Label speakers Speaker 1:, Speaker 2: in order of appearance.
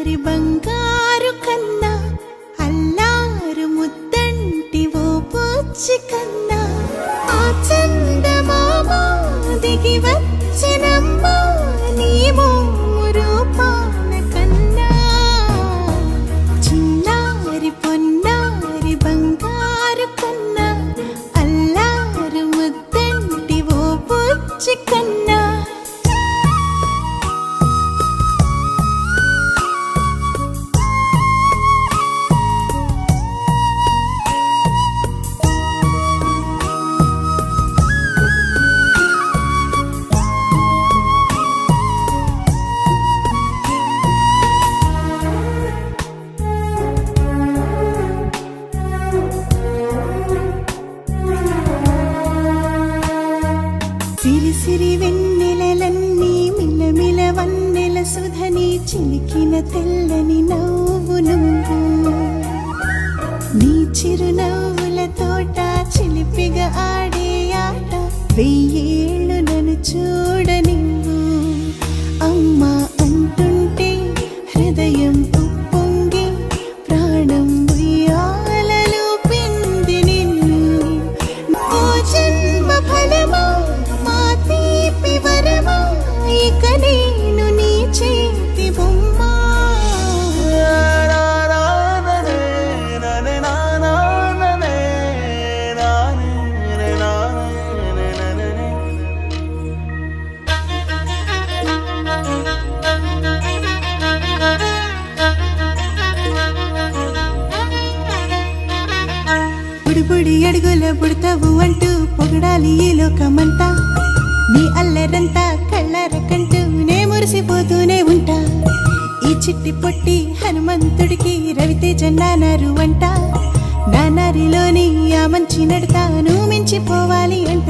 Speaker 1: చిన్నారి బంగారు కన్నా అల్లారు ముద్దంటి ఓ పుచ్చి కన్నా ఆ చందమామ దిగి వచ్చినమ్మా నీ రూపాన కన్నా చిన్నారి పొన్నారి బంగారు కన్నా అల్లారు ముద్దంటి ఓ పుచ్చి కన్నా సిరి సిరి వెన్నెలలన్నీ మిలమిల వన్నెల సుధని చిలికిన తెల్లని నవ్వు నువ్వు నీ చిరునవ్వుల తోట చిలిపిగా ఆడే ఆట వెయ్యేళ్ళు నన్ను చూడనివ్వు అమ్మా అంటుంటే హృదయం ఉప్పొంగి ప్రాణం ఉయ్యాలలో పింది నిన్ను ఓ జన్మ ఫలమా ఇక నేను నీ చేతి బొమ్మ బుడి బుడి అడుగుల బుడతావు అంటూ పొగడాలి ఈ లోకమంతా నీ అల్లరంతా కళ్ళరకంటూనే మురిసిపోతూనే ఉంటా ఈ చిట్టి పొట్టి హనుమంతుడికి రవితేజ నానారు అంట నానారిలోని ఆ మంచి నడతాను మించిపోవాలి అంట.